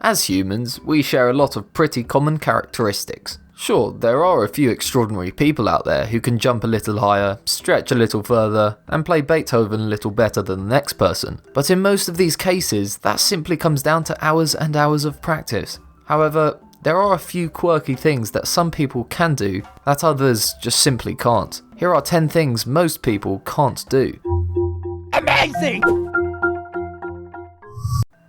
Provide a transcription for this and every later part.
As humans, we share a lot of pretty common characteristics. Sure, there are a few extraordinary people out there who can jump a little higher, stretch a little further, and play Beethoven a little better than the next person, but in most of these cases, that simply comes down to hours and hours of practice. However, there are a few quirky things that some people can do that others just simply can't. Here are 10 things most people can't do. Amazing!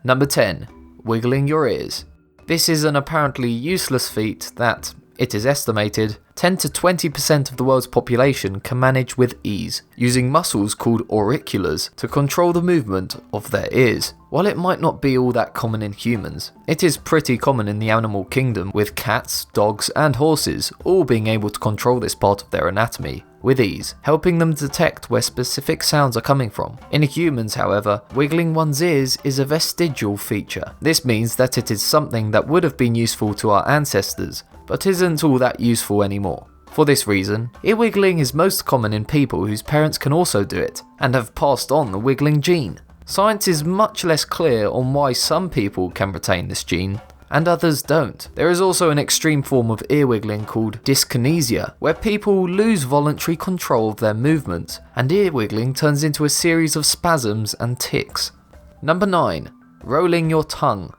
Number 10. Wiggling your ears. This is an apparently useless feat that, it is estimated, 10 to 20% of the world's population can manage with ease, using muscles called auriculars to control the movement of their ears. While it might not be all that common in humans, it is pretty common in the animal kingdom, with cats, dogs and horses all being able to control this part of their anatomy with ease, helping them detect where specific sounds are coming from. In humans, however, wiggling one's ears is a vestigial feature. This means that it is something that would have been useful to our ancestors, but isn't all that useful anymore. For this reason, ear wiggling is most common in people whose parents can also do it, and have passed on the wiggling gene. Science is much less clear on why some people can retain this gene, and others don't. There is also an extreme form of ear wiggling called dyskinesia, where people lose voluntary control of their movements, and ear wiggling turns into a series of spasms and tics. Number 9. Rolling your tongue.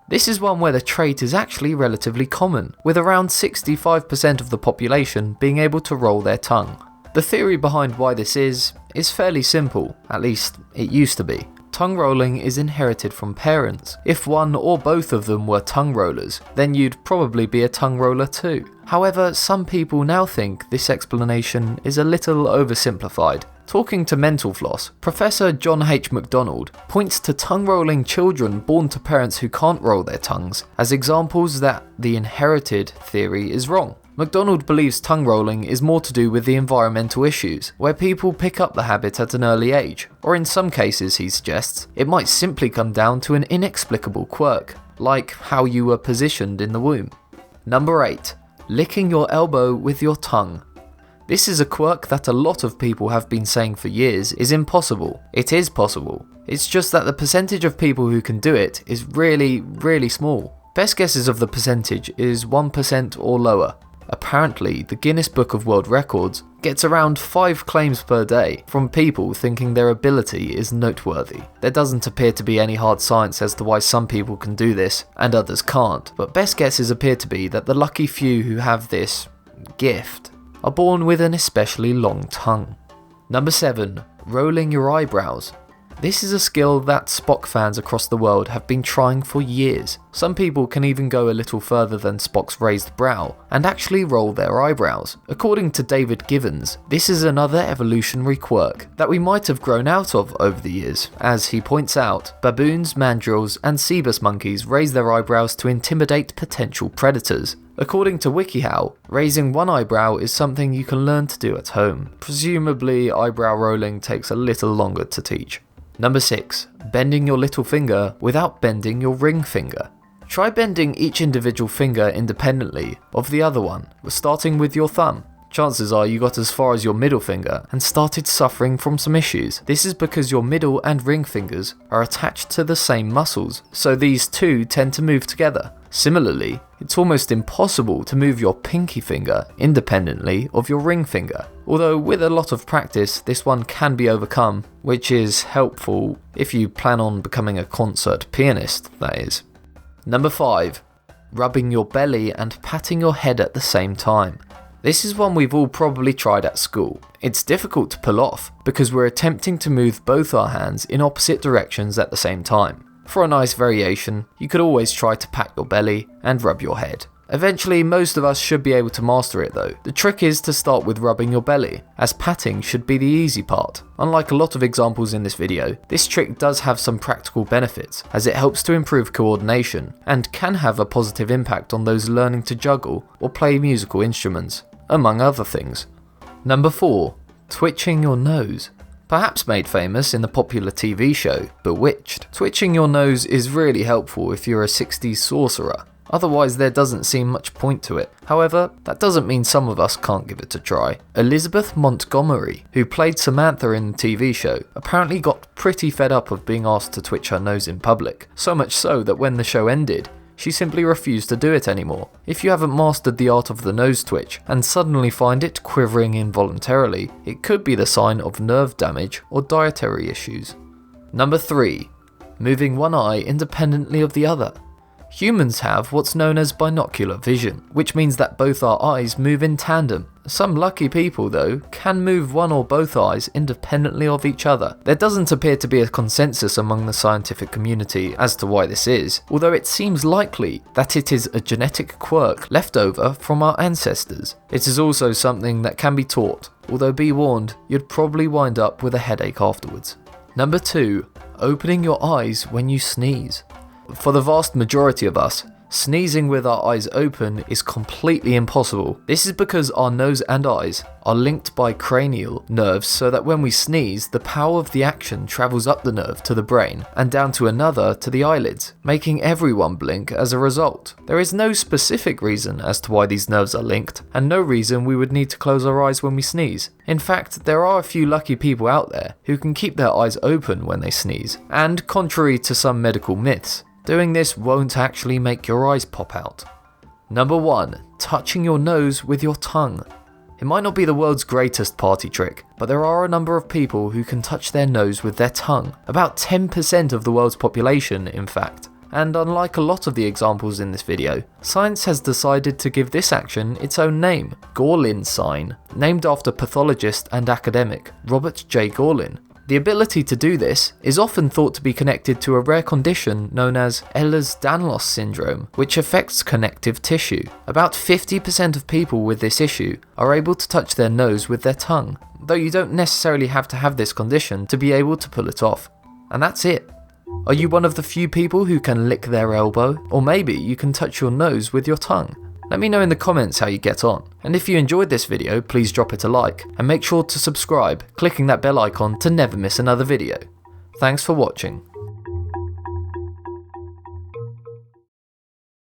This is one where the trait is actually relatively common, with around 65% of the population being able to roll their tongue. The theory behind why this is fairly simple, at least it used to be. Tongue rolling is inherited from parents. If one or both of them were tongue rollers, then you'd probably be a tongue roller too. However, some people now think this explanation is a little oversimplified. Talking to Mental Floss, Professor John H. MacDonald points to tongue-rolling children born to parents who can't roll their tongues as examples that the inherited theory is wrong. MacDonald believes tongue rolling is more to do with the environmental issues, where people pick up the habit at an early age, or in some cases, he suggests, it might simply come down to an inexplicable quirk, like how you were positioned in the womb. Number 8. Licking your elbow with your tongue. This is a quirk that a lot of people have been saying for years is impossible. It is possible. It's just that the percentage of people who can do it is really small. Best guesses of the percentage is 1% or lower. Apparently, the Guinness Book of World Records gets around 5 claims per day from people thinking their ability is noteworthy. There doesn't appear to be any hard science as to why some people can do this and others can't, but best guesses appear to be that the lucky few who have this gift are born with an especially long tongue. Number 7. Rolling your eyebrows. This is a skill that Spock fans across the world have been trying for years. Some people can even go a little further than Spock's raised brow and actually roll their eyebrows. According to David Givens, this is another evolutionary quirk that we might have grown out of over the years. As he points out, baboons, mandrills and cebus monkeys raise their eyebrows to intimidate potential predators. According to WikiHow, raising one eyebrow is something you can learn to do at home. Presumably, eyebrow rolling takes a little longer to teach. Number 6. Bending your little finger without bending your ring finger. Try bending each individual finger independently of the other one, starting with your thumb. Chances are you got as far as your middle finger and started suffering from some issues. This is because your middle and ring fingers are attached to the same muscles, so these two tend to move together. Similarly, it's almost impossible to move your pinky finger independently of your ring finger, although with a lot of practice this one can be overcome, which is helpful if you plan on becoming a concert pianist, that is. Number 5. Rubbing your belly and patting your head at the same time. This is one we've all probably tried at school. It's difficult to pull off because we're attempting to move both our hands in opposite directions at the same time. For a nice variation, you could always try to pat your belly and rub your head. Eventually, most of us should be able to master it though. The trick is to start with rubbing your belly, as patting should be the easy part. Unlike a lot of examples in this video, this trick does have some practical benefits, as it helps to improve coordination, and can have a positive impact on those learning to juggle or play musical instruments, among other things. Number 4. Twitching your nose. Perhaps made famous in the popular TV show, Bewitched. Twitching your nose is really helpful if you're a 60s sorcerer. Otherwise there doesn't seem much point to it. However, that doesn't mean some of us can't give it a try. Elizabeth Montgomery, who played Samantha in the TV show, apparently got pretty fed up of being asked to twitch her nose in public. So much so that when the show ended, she simply refused to do it anymore. If you haven't mastered the art of the nose twitch and suddenly find it quivering involuntarily, it could be the sign of nerve damage or dietary issues. Number 3. Moving one eye independently of the other. Humans have what's known as binocular vision, which means that both our eyes move in tandem. Some lucky people, though, can move one or both eyes independently of each other. There doesn't appear to be a consensus among the scientific community as to why this is, although it seems likely that it is a genetic quirk left over from our ancestors. It is also something that can be taught, although be warned, you'd probably wind up with a headache afterwards. Number 2. Opening your eyes when you sneeze. For the vast majority of us, sneezing with our eyes open is completely impossible. This is because our nose and eyes are linked by cranial nerves, so that when we sneeze, the power of the action travels up the nerve to the brain and down to another to the eyelids, making everyone blink as a result. There is no specific reason as to why these nerves are linked, and no reason we would need to close our eyes when we sneeze. In fact, there are a few lucky people out there who can keep their eyes open when they sneeze, and contrary to some medical myths, doing this won't actually make your eyes pop out. Number 1. Touching your nose with your tongue. It might not be the world's greatest party trick, but there are a number of people who can touch their nose with their tongue. About 10% of the world's population, in fact. And unlike a lot of the examples in this video, science has decided to give this action its own name, Gorlin sign, named after pathologist and academic Robert J. Gorlin. The ability to do this is often thought to be connected to a rare condition known as Ehlers-Danlos syndrome, which affects connective tissue. About 50% of people with this issue are able to touch their nose with their tongue, though you don't necessarily have to have this condition to be able to pull it off. And that's it. Are you one of the few people who can lick their elbow? Or maybe you can touch your nose with your tongue? Let me know in the comments how you get on. And if you enjoyed this video, please drop it a like, and make sure to subscribe, clicking that bell icon to never miss another video. Thanks for watching.